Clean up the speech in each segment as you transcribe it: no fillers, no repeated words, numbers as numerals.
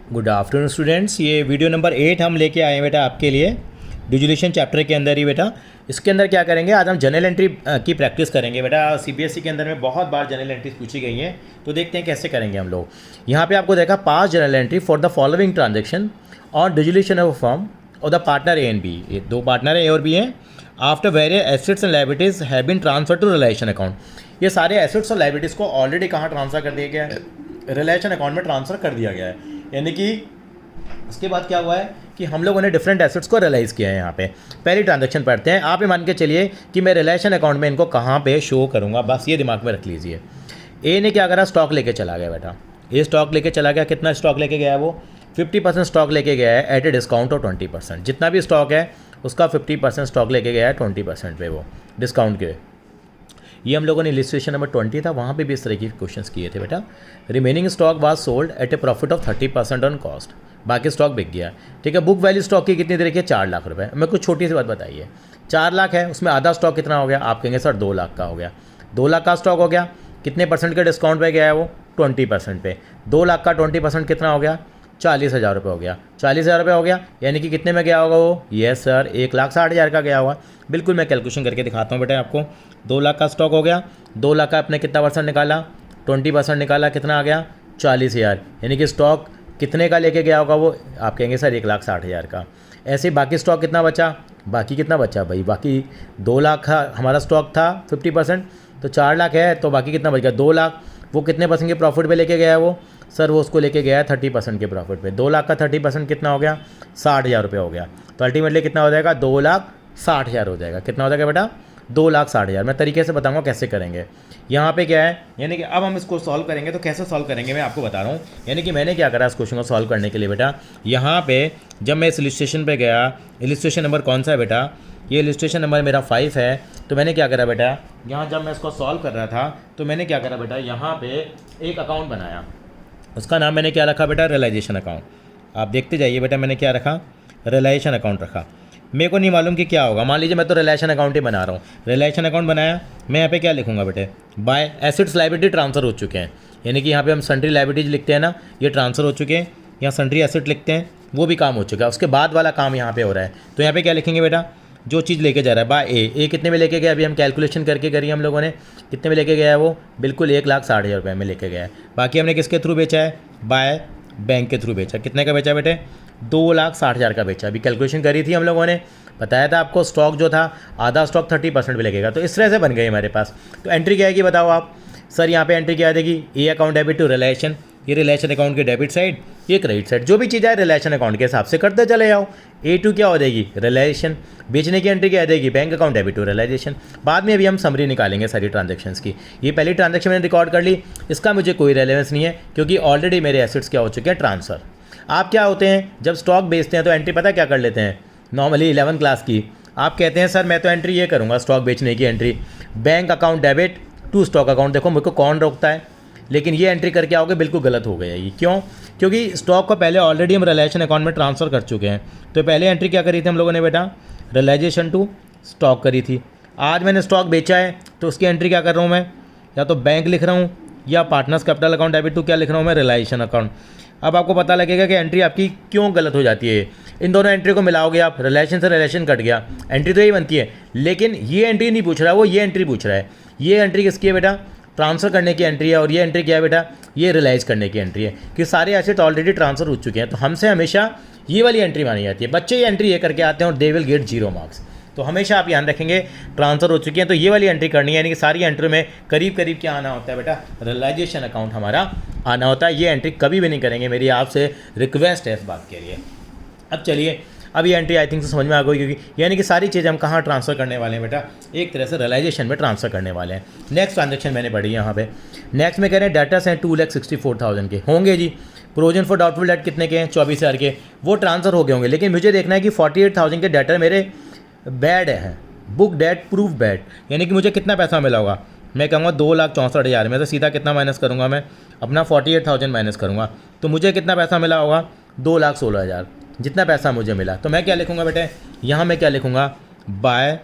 Good afternoon students. ये video number 8 हम लेके आए हैं बेटा आपके लिए डिजुलेशन चैप्टर के अंदर ही बेटा। इसके अंदर क्या करेंगे, आज हम जनरल एंट्री की प्रैक्टिस करेंगे बेटा। सीबीएसई के अंदर में बहुत बार जनरल एंट्रीज पूछी गई हैं, तो देखते हैं कैसे करेंगे हम लोग। यहाँ पे आपको देखा पास general entry for the following transaction और डिजुलेशन ऑफ फर्म और the partner A and B. ये दो पार्टनर ए और बी हैं। After various assets and liabilities have been transfer to relation account. ये सारे एसेट्स और लायबिलिटीज़ को ऑलरेडी कहाँ ट्रांसफर कर दिया गया है, रिलेशन अकाउंट में ट्रांसफ़र कर दिया गया है। यानी कि उसके बाद क्या हुआ है कि हम लोगों ने डिफरेंट एसेट्स को रियलाइज़ किया है। यहाँ पे पहली ट्रांजैक्शन पढ़ते हैं। आप ये मान के चलिए कि मैं रिलेशन अकाउंट में इनको कहाँ पे शो करूँगा, बस ये दिमाग में रख लीजिए। ए ने क्या करा, स्टॉक लेके चला गया बेटा। ये स्टॉक लेके चला गया। कितना स्टॉक लेके गया है वो? 50% स्टॉक लेके गया है एट ए डिस्काउंट ऑफ 20%। जितना भी स्टॉक है उसका 50% स्टॉक लेके गया है 20% पे, वो डिस्काउंट के। ये हम लोगों ने इलिस्ट्रेशन नंबर 20 था, वहाँ पे भी इस तरह के क्वेश्चंस किए थे बेटा। Remaining stock was sold at A profit of 30% on cost. बाकी स्टॉक बिक गया। ठीक है। बुक वैल्यू स्टॉक की कितनी देखिए, 4 लाख रुपए। मैं कुछ छोटी सी बात बताइए, 4 लाख है, उसमें आधा स्टॉक कितना हो गया? आप कहेंगे सर 2 लाख का हो गया। 2 लाख का स्टॉक हो गया, कितने परसेंट के डिस्काउंट पे गया है वो? 20% पे। 2 लाख का 20% कितना हो गया? 40,000 रुपये हो गया। 40,000 रुपये हो गया, यानी कि कितने में गया होगा वो? यस सर, 1,60,000 का गया होगा। बिल्कुल, मैं कैलकुलेशन करके दिखाता हूँ बेटा आपको। 2 लाख का स्टॉक हो गया। 2 लाख का आपने कितना परसेंट निकाला? 20% निकाला, कितना आ गया? 40,000। यानी कि स्टॉक कितने का लेके गया होगा वो? आप कहेंगे सर 1,60,000 का। ऐसे ही बाकी स्टॉक कितना बचा? बाकी कितना बचा भाई? बाकी 2 लाख का हमारा स्टॉक था 50%, तो 4 लाख है, तो बाकी कितना बच गया? 2 लाख। वो कितने परसेंट के प्रॉफिट पे लेके गया है वो? सर वो उसको लेके गया है 30% के प्रॉफिट पे। 2 लाख का 30% कितना हो गया? 60,000 रुपये हो गया। तो अल्टीमेटली कितना हो जाएगा? 2,60,000 हो जाएगा। कितना हो जाएगा बेटा? 2,60,000। मैं तरीके से बताऊंगा कैसे करेंगे। यहाँ पे क्या है, यानी कि अब हम इसको सॉल्व करेंगे, तो कैसे सॉल्व करेंगे मैं आपको बता रहा हूँ। यानी कि मैंने क्या करा इस क्वेश्चन को सॉल्व करने के लिए बेटा, यहाँ पे जब मैं इस इलिस्ट्रेशन पे गया, इलिस्ट्रेशन नंबर कौन सा है बेटा? ये इलिस्ट्रेशन नंबर मेरा 5 है। तो मैंने क्या करा बेटा, यहाँ जब मैं इसको सॉल्व कर रहा था तो मैंने क्या करा बेटा, यहाँ पे एक अकाउंट बनाया। उसका नाम मैंने क्या रखा बेटा? Realisation account. आप देखते जाइए बेटा, मैंने क्या रखा? रियलाइजेशन अकाउंट रखा। मेरे को नहीं मालूम कि क्या होगा। मान लीजिए मैं तो रिलेशन अकाउंट ही बना रहा हूँ। रिलेशन अकाउंट बनाया, मैं यहाँ पे क्या लिखूंगा बेटे? बाय एसेट्स लायबिलिटी ट्रांसफ़र हो चुके हैं। यानी कि यहाँ पे हम सन्ड्री लायबिलिटीज लिखते हैं ना, ये ट्रांसफ़र हो चुके हैं। यहाँ सन्ड्री एसेट लिखते हैं, वो भी काम हो चुका है। उसके बाद वाला काम यहाँ पे हो रहा है। तो यहाँ पे क्या लिखेंगे बेटा? जो चीज़ लेके जा रहा है बाय ए कितने में लेके गया? अभी हम कैलकुलेशन करके करिए हम लोगों ने। कितने में लेके गया है वो? बिल्कुल 1,60,000 रुपये में लेके गया है। बाकी हमने किसके थ्रू बेचा है? बाय बैंक के थ्रू बेचा। कितने का बेचा बेटे? 2,60,000 का बेचा। अभी कैलकुलेशन करी थी हम लोगों ने, बताया था आपको। स्टॉक जो था, आधा स्टॉक 30% पे लगेगा। तो इस तरह से बन गई हमारे पास। तो एंट्री क्या आएगी बताओ आप? सर यहाँ पे एंट्री क्या आ जाएगी? A account debit to realisation. ये रिलेशन अकाउंट की डेबिट साइड, ये क्रेडिट साइड। जो भी चीज़ है रिलेशन अकाउंट के हिसाब से करते चले जाओ। A2 क्या हो जाएगी? रिलेशन। बेचने की एंट्री क्या आ जाएगी? Bank account debit to realisation. बाद में अभी हम समरी निकालेंगे सारी ट्रांजेक्शन्स की। ये पहली ट्रांजेक्शन मैंने रिकॉर्ड कर ली, इसका मुझे कोई रेलेवेंस नहीं है, क्योंकि ऑलरेडी मेरे एसेट्स क्या हो चुके हैं? ट्रांसफ़र। आप क्या होते हैं, जब स्टॉक बेचते हैं तो एंट्री पता क्या कर लेते हैं? नॉर्मली 11 क्लास की आप कहते हैं सर मैं तो एंट्री ये करूँगा स्टॉक बेचने की entry, bank account debit to stock account. देखो मुझको कौन रोकता है, लेकिन ये एंट्री करके आओगे बिल्कुल गलत हो गया ये। क्यों? क्योंकि स्टॉक को पहले ऑलरेडी हम रिलेशन अकाउंट में ट्रांसफ़र कर चुके हैं। तो पहले एंट्री क्या करी थी हम लोगों ने बेटा? रियलाइजेशन टू स्टॉक करी थी। आज मैंने स्टॉक बेचा है तो उसकी एंट्री क्या कर रहा हूँ मैं? या तो बैंक लिख रहा हूँ या partners capital account debit to क्या लिख रहा हूँ मैं? Realisation account. अब आपको पता लगेगा कि एंट्री आपकी क्यों गलत हो जाती है। इन दोनों एंट्री को मिलाओगे आप, रिलेशन से रिलेशन कट गया, एंट्री तो यही बनती है। लेकिन ये एंट्री नहीं पूछ रहा है वो, ये एंट्री पूछ रहा है। ये एंट्री किसकी है बेटा? ट्रांसफ़र करने की एंट्री है। और ये एंट्री क्या है बेटा? ये रियलाइज़ करने की एंट्री है, कि सारे एसेट ऑलरेडी ट्रांसफ़र हो चुके हैं। तो हमसे हमेशा ये वाली एंट्री मानी जाती है। बच्चे ये एंट्री ये करके आते हैं और दे विल गेट 0 मार्क्स। तो हमेशा आप ध्यान रखेंगे ट्रांसफ़र हो चुकी हैं तो ये वाली एंट्री करनी है। यानी कि सारी एंट्री में करीब करीब क्या आना होता है बेटा? रियलाइजेशन अकाउंट हमारा आना होता है। ये एंट्री कभी भी नहीं करेंगे, मेरी आपसे रिक्वेस्ट है इस बात के लिए। अब चलिए, अब ये एंट्री आई थिंक से समझ में आ गई, क्योंकि यानी कि सारी चीज़ें हम कहाँ ट्रांसफ़र करने वाले हैं बेटा? एक तरह से रियलाइजेशन में ट्रांसफ़र करने वाले हैं। नेक्स्ट ट्रांजेक्शन मैंने पढ़ी यहाँ पे। नेक्स्ट में कह रहे हैं डेटर्स हैं 2,64,000 के होंगे जी। प्रोविजन फॉर डाउटफुल डेट कितने के हैं? 24,000 के। वो ट्रांसफ़र हो गए होंगे, लेकिन मुझे देखना है कि 48,000 के डेटर मेरे बैड हैं, बुक डेट प्रूफ बैड। यानी कि मुझे कितना पैसा मिला होगा? मैं कहूँगा 2,64,000 में से सीधा कितना माइनस करूँगा मैं? अपना 48,000 माइनस करूँगा, तो मुझे कितना पैसा मिला होगा? 2,16,000। जितना पैसा मुझे मिला, तो मैं क्या लिखूँगा बेटे? यहाँ मैं क्या लिखूँगा? बाय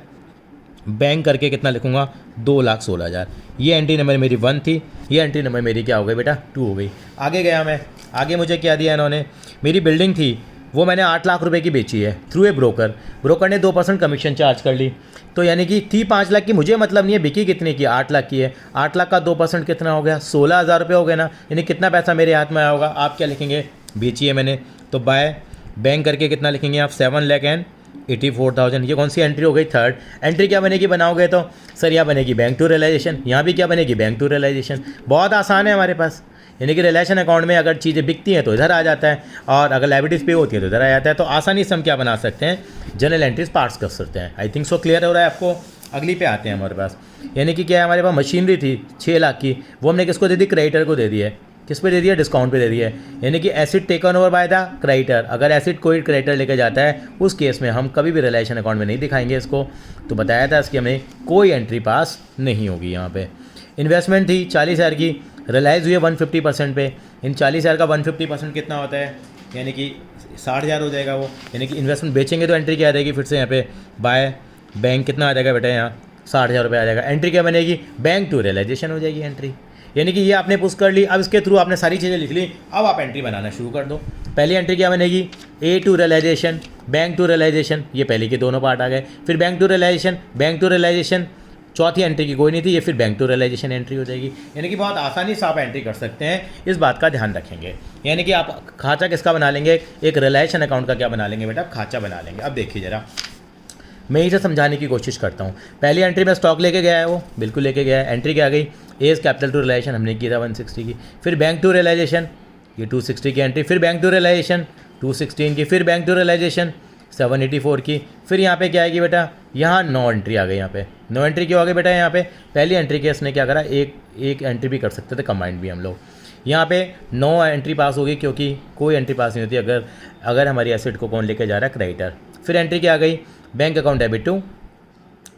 बैंक करके कितना लिखूँगा? 2,16,000। ये एंट्री नंबर मेरी 1 थी, ये एंट्री नंबर मेरी क्या हो गई बेटा? 2 हो गई। आगे गया मैं, आगे मुझे क्या दिया इन्होंने, मेरी बिल्डिंग थी वो मैंने 8 लाख रुपए की बेची है थ्रू ए ब्रोकर ने 2% कमीशन चार्ज कर ली, तो यानी कि थी 5 लाख की, मुझे मतलब नहीं है बिकी कितने की, 8 लाख की है, 8 लाख का 2% कितना हो गया, 16,000 रुपये हो गए ना, यानी कितना पैसा मेरे हाथ में आया होगा। आप क्या लिखेंगे, बेची है मैंने, तो बाय बैंक करके कितना लिखेंगे आप, 7,84,000। ये कौन सी एंट्री हो गई, थर्ड। एंट्री क्या बनेगी बनाओगे तो सर, यहाँ बनेगी बैंक टू रियलाइजेशन, यहाँ भी क्या बनेगी, बैंक टू रियलाइजेशन। बहुत आसान है हमारे पास, यानी कि रिलेशन अकाउंट में अगर चीज़ें बिकती हैं तो इधर आ जाता है, और अगर लाइबिलिटीज़ पे होती है तो इधर आ जाता है। तो आसानी से हम क्या बना सकते हैं, जनरल एंट्रीज पार्स कर सकते हैं। आई थिंक सो क्लियर हो रहा है आपको। अगली पे आते हैं हमारे पास, यानी कि क्या है, हमारे पास मशीनरी थी 6 लाख की, वो हमने किसको दे दी, क्रेडिटर को दे दी है। किस पे दे दिया, डिस्काउंट पे दे दिया है, यानी कि acid taken over by the creditor. अगर एसिड कोई क्रेडिटर लेकर जाता है उस केस में हम कभी भी रिलेशन अकाउंट में नहीं दिखाएंगे इसको। तो बताया था इसकी हमें कोई एंट्री पास नहीं होगी यहाँ पे। इन्वेस्टमेंट थी 40,000 की, रिलाइज हुई है 150% पे। इन 40,000 का 150% कितना होता है, यानी कि 60,000 हो जाएगा वो, यानी कि इन्वेस्टमेंट बेचेंगे तो एंट्री क्या आ जाएगी, फिर से यहाँ पे बाय बैंक कितना आ जाएगा बेटा, यहाँ 60,000 रुपये आ जाएगा। एंट्री क्या बनेगी, बैंक टू रियलाइजेशन हो जाएगी एंट्री, यानी कि ये आपने पुश कर ली। अब इसके थ्रू आपने सारी चीज़ें लिख ली, अब आप एंट्री बनाना शुरू कर दो। पहली एंट्री क्या बनेगी, A to realisation, bank to realisation, ये पहले के दोनों पार्ट आ गए। फिर bank to realisation, bank to realisation, चौथी एंट्री की कोई नहीं थी, ये फिर बैंक टू रियलाइजेशन एंट्री हो जाएगी। यानी कि बहुत आसानी से आप एंट्री कर सकते हैं, इस बात का ध्यान रखेंगे। यानी कि आप खाचा किसका बना लेंगे, एक रिलेशन अकाउंट का क्या बना लेंगे बेटा, खाचा बना लेंगे। अब देखिए ज़रा, मैं इसे समझाने की कोशिश करता हूँ। पहली एंट्री में स्टॉक लेके गया है, वो बिल्कुल लेके गया है। एंट्री क्या आ गई, एज कैपिटल टू रियलाइजेशन हमने किया था 160 की, फिर बैंक टू रियलाइजेशन ये 260 की एंट्री, फिर बैंक टू रियलाइजेशन 216 की, फिर बैंक टू रियलाइजेशन 784 की। फिर यहाँ पे क्या आएगी बेटा, यहाँ 9 एंट्री आ गई। यहाँ पे 9 एंट्री क्यों आ गई बेटा, यहाँ पे पहली एंट्री के इसने क्या करा, एक एंट्री भी कर सकते थे, कंबाइंड भी हम लोग। यहाँ पे 9 एंट्री पास होगी, क्योंकि कोई एंट्री पास नहीं होती अगर हमारी एसेट को कौन लेके जा रहा है, क्रेडिटर। फिर एंट्री क्या आ गई, bank account debit to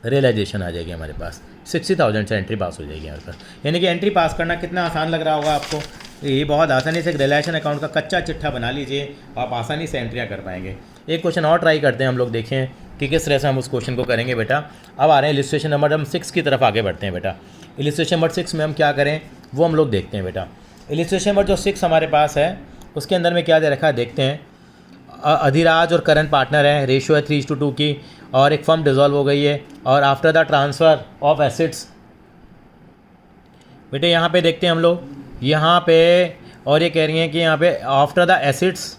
realisation आ जाएगी हमारे पास, 60,000 से एंट्री पास हो जाएगी हमारे पास। यानी कि एंट्री पास करना कितना आसान लग रहा होगा आपको, ये बहुत आसानी से एक रिलेशन अकाउंट का कच्चा चिट्ठा बना लीजिए, आप आसानी से एंट्रियाँ कर पाएंगे। एक क्वेश्चन और ट्राई करते हैं हम लोग, देखें कि किस तरह से हम उस क्वेश्चन को करेंगे बेटा। अब आ रहे हैं इलिस्ट्रेशन नंबर हम 6 की तरफ आगे बढ़ते हैं बेटा। इलिस्ट्रेशन नंबर 6 में हम क्या करें वो हम लोग देखते हैं बेटा। इलिस्ट्रेशन नंबर जो 6 हमारे पास है उसके अंदर में क्या दे रखा है देखते हैं। अधिराज और करण पार्टनर हैं, रेशियो है 3:2 की, और एक फर्म डिसॉल्व हो गई है, और after the transfer of assets बेटे यहाँ पे देखते हैं हम लोग, यहाँ पे और ये कह रही हैं कि यहाँ पे after the assets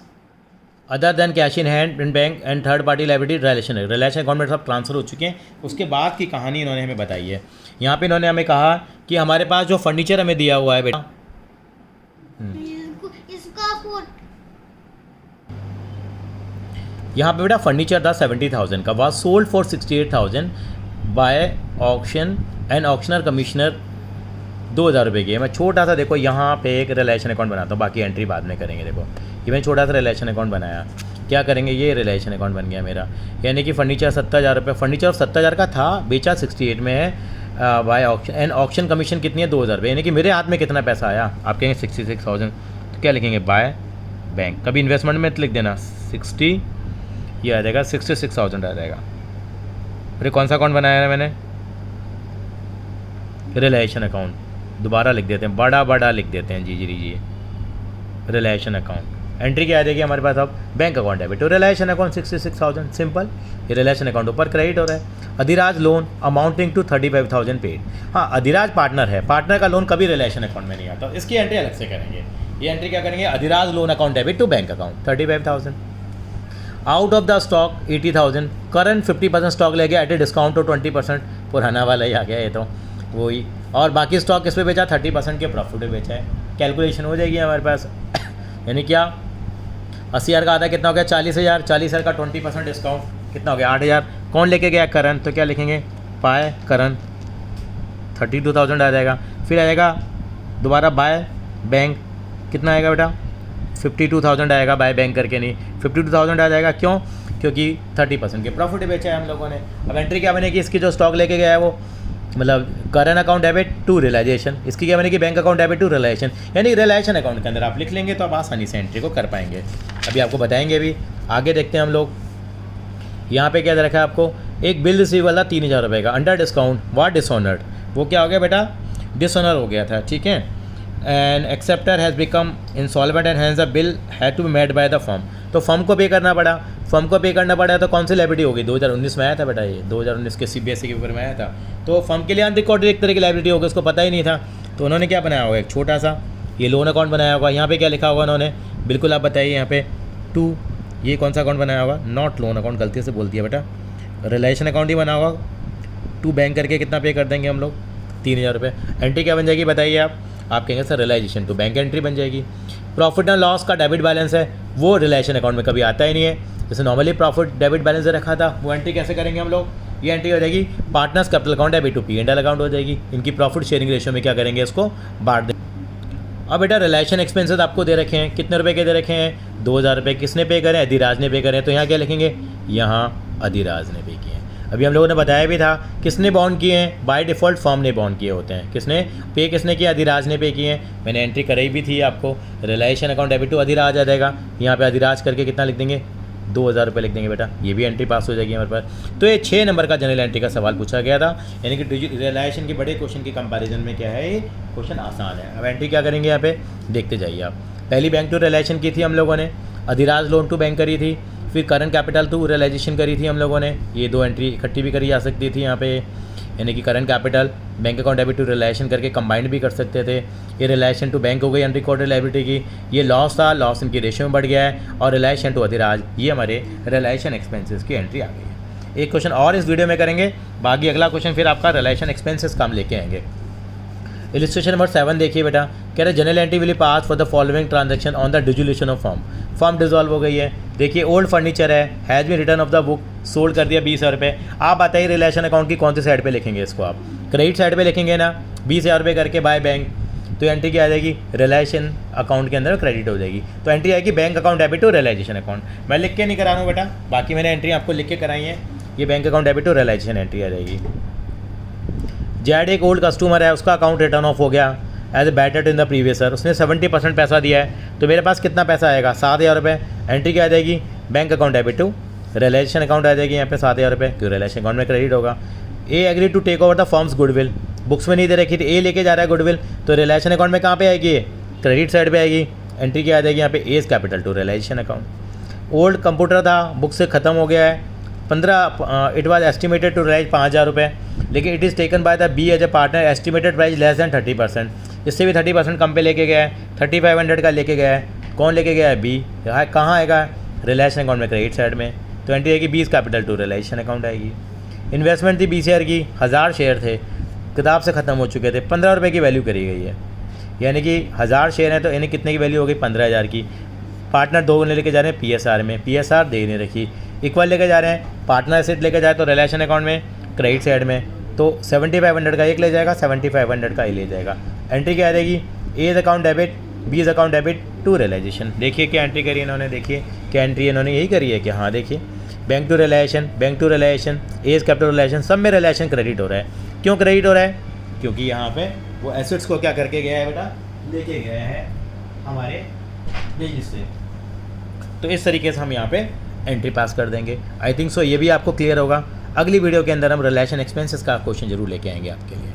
other than cash in hand in bank and third party liability relation account में सब ट्रांसफ़र हो चुके हैं। उसके बाद की कहानी इन्होंने हमें बताई है। यहाँ पे इन्होंने हमें कहा कि हमारे पास जो फर्नीचर हमें दिया हुआ है बेटा, यहाँ पे बेटा फर्नीचर था 70,000 का, was sold for 68,000 by auction and auctioneer commissioner 2,000 रुपये की। मैं छोटा सा देखो यहाँ पे एक रिलेशन अकाउंट बनाता हूँ, बाकी एंट्री बाद में करेंगे। देखो ये मैंने छोटा सा रिलेशन अकाउंट बनाया, क्या करेंगे, ये रिलेशन अकाउंट बन गया मेरा। यानी कि फर्नीचर 70,000 रुपये, फर्नीचर 70,000 का था, बेचा 68 में है by auction and auction commission कितनी है 2,000 रुपये। यानी कि मेरे हाथ में कितना पैसा आया, आप कहेंगे 66,000, तो क्या लिखेंगे बाय बैंक, कभी इन्वेस्टमेंट में लिख देना 60, ये आ जाएगा 66,000 आ जाएगा। अरे कौन सा अकाउंट बनाया है मैंने, रिलेशन अकाउंट, दोबारा लिख देते हैं, बड़ा लिख देते हैं, जी रिलेशन अकाउंट। एंट्री क्या आ जाएगी हमारे पास, अब bank account debit to relation account 66,000, simple. ये रिलेशन अकाउंट ऊपर क्रेडिट हो रहा है। Adhiraj loan amounting to 35,000 paid. हाँ, अधिराज पार्टनर है, पार्टनर का लोन कभी रिलेशन अकाउंट में नहीं आता, इसकी एंट्री अलग से करेंगे। ये एंट्री क्या करेंगे, Adhiraj loan account debit to bank account 35,000। Out of the stock 80,000, current 50% stock ले गया एट ए डिस्काउंट टू 20%, पुराना वाला ही आ गया ये तो वही। और बाकी स्टॉक किस पे बेचा, 30% के प्रॉफिट पे बेचा है। कैलकुलेशन हो जाएगी हमारे पास, यानी क्या 80,000 का आधा कितना हो गया 40,000, 40,000 का 20% डिस्काउंट कितना हो गया 8,000। कौन लेके गया, करण, तो क्या लिखेंगे बाय करण 32,000 आ जाएगा। फिर आएगा दोबारा बाय बैंक, कितना आएगा बेटा 52,000 आएगा, बाय बैंक करके नहीं 52,000 आ जाएगा। क्यों, क्योंकि 30% के प्रॉफिट बेचा है हम लोगों ने। अब एंट्री क्या बनेगी, इसकी जो स्टॉक लेके गया है वो, मतलब current account debit to realisation, इसकी क्या बनेगी bank account debit to realisation. यानी रियलाइजेशन अकाउंट के अंदर आप लिख लेंगे तो आप आसानी से एंट्री को कर पाएंगे। अभी आपको बताएंगे भी, आगे देखते हैं हम लोग। यहाँ पे क्या रखा है आपको, एक बिल रिसीवेबल था 3,000 रुपये का, अंडर डिस्काउंट वाट डिसऑनर्ड, वो क्या हो गया बेटा डिसऑनर हो गया था, ठीक है। And acceptor has become insolvent and has the bill had to be made by the firm. तो फर्म को पे करना पड़ा, फर्म को पे करना पड़ा तो कौन सी लाइबिलिटी होगी? 2019 में आया था बेटा, ये 2019 के CBSE के पेपर में आया था। तो फर्म के लिए अनरिकॉर्डेड एक तरह की लाइबिलिटी होगी, उसको पता ही नहीं था। तो उन्होंने क्या बनाया होगा? एक छोटा सा ये लोन अकाउंट बनाया होगा। यहाँ पे क्या लिखा होगा उन्होंने? बिल्कुल आप बताइए यहाँ पे 2, ये कौन सा अकाउंट बनाया होगा? नॉट लोन अकाउंट, गलती से बोल दिया बेटा, रिलेशन अकाउंट ही बना होगा। 2 बैंक करके कितना पे कर देंगे हम लोग? 3000 रुपये। एंट्री क्या बन जाएगी बताइए आप कहेंगे sir realisation to bank entry बन जाएगी। प्रॉफिट एंड लॉस का डेबिट बैलेंस है, वो रिलेशन अकाउंट में कभी आता ही नहीं है। जैसे नॉर्मली प्रॉफिट डेबिट बैलेंस रखा था, वो एंट्री कैसे करेंगे हम लोग? ये एंट्री हो जाएगी partners capital account debit to P&L account हो जाएगी। इनकी प्रॉफिट शेयरिंग रेशियो में क्या करेंगे? इसको बांट देंगे। अब बेटा रिलेशन एक्सपेंसेस आपको दे रखे हैं, कितने रुपए के दे रखे हैं? 2000 रुपये। किसने पे करें? अधिराज ने पे करें। तो यहाँ क्या लिखेंगे? यहाँ अधिराज ने पे किए हैं। अभी हम लोगों ने बताया भी था किसने बॉन्ड किए हैं? बाय डिफ़ॉल्ट फर्म ने बॉन्ड किए होते हैं। किसने किया? अधिराज ने पे किए हैं। मैंने एंट्री कराई भी थी आपको, रिलेशन अकाउंट डेबिट टू अधिराज आ जाएगा। यहाँ पे अधिराज करके कितना लिख देंगे? 2000 रुपये लिख देंगे बेटा, ये भी एंट्री पास हो जाएगी हमारे पास। तो ये 6 नंबर का जनरल एंट्री का सवाल पूछा गया था, यानी कि रिलेशन के बड़े क्वेश्चन के कंपैरिजन में क्या है, ये क्वेश्चन आसान है। अब एंट्री क्या करेंगे यहाँ पे? देखते जाइए आप। पहली बैंक टू रिलेशन की थी हम लोगों ने, अधिराज लोन टू बैंक करी थी, फिर करंट कैपिटल टू रियलाइजेशन करी थी हम लोगों ने। ये 2 एंट्री इकट्ठी भी करी जा सकती थी यहाँ पे, यानी कि current capital bank account debit to realisation करके कंबाइंड भी कर सकते थे। ये रिलेशन टू बैंक हो गई अनरिकॉर्डेड लायबिलिटी की। ये लॉस था, लॉस इनकी रेशियो में बढ़ गया है। और रिलेशन टू अधिराज, ये हमारे रिलेशन एक्सपेंसेस की एंट्री आ गई है। एक क्वेश्चन और इस वीडियो में करेंगे, बाकी अगला क्वेश्चन फिर आपका रिलेशन एक्सपेंसेस का हम लेके आएंगे। इलिस्ट्रेशन नंबर 7 देखिए बेटा, कह रहे journal entry will pass for the following transaction on the dissolution of firm. Firm dissolve हो गई है। देखिए ओल्ड फर्नीचर है, has been written off the book, sold कर दिया 20,000 रुपये। आप बताइए रिलेशन अकाउंट की कौन सी साइड पे लिखेंगे इसको? आप क्रेडिट साइड पे लिखेंगे ना, 20,000 रुपये करके बाय बैंक। तो एंट्री क्या आ जाएगी? रिलेशन अकाउंट के अंदर क्रेडिट हो जाएगी। तो एंट्री आएगी bank account debit to realisation account. मैं लिख के नहीं करा रहा हूँ बेटा, बाकी मैंने एंट्री आपको लिख के कराई है। ये bank account debit to realisation entry आ जाएगी। जेड एक ओल्ड कस्टमर है, उसका अकाउंट रिटर्न ऑफ हो गया as a bad debt in the previous year, उसने 70% पैसा दिया है। तो मेरे पास कितना पैसा आएगा? 7,000 रुपये। एंट्री क्या आ जाएगी? Bank account debit to realisation account आ जाएगी यहाँ पे 7,000 रुपये, क्यों रियलाइजेशन अकाउंट में क्रेडिट होगा। A agree to take over the firm's goodwill, books में नहीं दे रखी थी, ए लेके जा रहा है गुडविल, तो रियलाइजेशन अकाउंट में कहाँ पे आएगी? ये क्रेडिट साइड पे आएगी। एंट्री क्या आ जाएगी यहाँ पे? A's capital to realisation account. Old computer था, बुक से ख़त्म हो गया है, 15 it was estimated to realise 5,000 रुपये, लेकिन it is taken by the B as a partner, estimated price less than 30%। इससे भी 30% कम पे लेके गया है, 3500 का लेके गया है। कौन लेके गया है? बी। कहाँ आएगा? रियलाइजेशन अकाउंट में क्रेडिट साइड में। तो एंट्री आएगी 20 कैपिटल टू रियलाइजेशन अकाउंट आएगी। इन्वेस्टमेंट थी 20 शेयर की, 1000 शेयर थे, किताब से ख़त्म हो चुके थे, 15 रुपये की वैल्यू करी गई है, यानी कि 1000 शेयर है तो यानी कितने की वैल्यू हो गई? 15,000 की। पार्टनर 2 लेके जा रहे हैं PSR में, PSR दे नहीं रखी। इक्वल लेके जा रहे हैं, पार्टनर एसेट लेके जाए तो रिलेशन अकाउंट में क्रेडिट साइड में, तो 7500 का एक ले जाएगा, 7500 का ही ले जाएगा। एंट्री क्या आ जाएगी? A's account debit, B's account debit to realisation. देखिए क्या एंट्री करी इन्होंने, देखिए क्या एंट्री इन्होंने यही करी है कि हाँ देखिए bank to realisation, bank to realisation, A's capital realisation, सब में रियलाइजेशन क्रेडिट हो रहा है। क्यों क्रेडिट हो रहा है? क्योंकि यहाँ पे वो एसेट्स को क्या करके गया है बेटा? लेके गया है हमारे बिजनेस से। तो इस तरीके से हम यहाँ पे एंट्री पास कर देंगे। आई थिंक सो ये भी आपको क्लियर होगा। अगली वीडियो के अंदर हम रिलेशन एक्सपेंसेस का क्वेश्चन जरूर लेके आएंगे आपके लिए।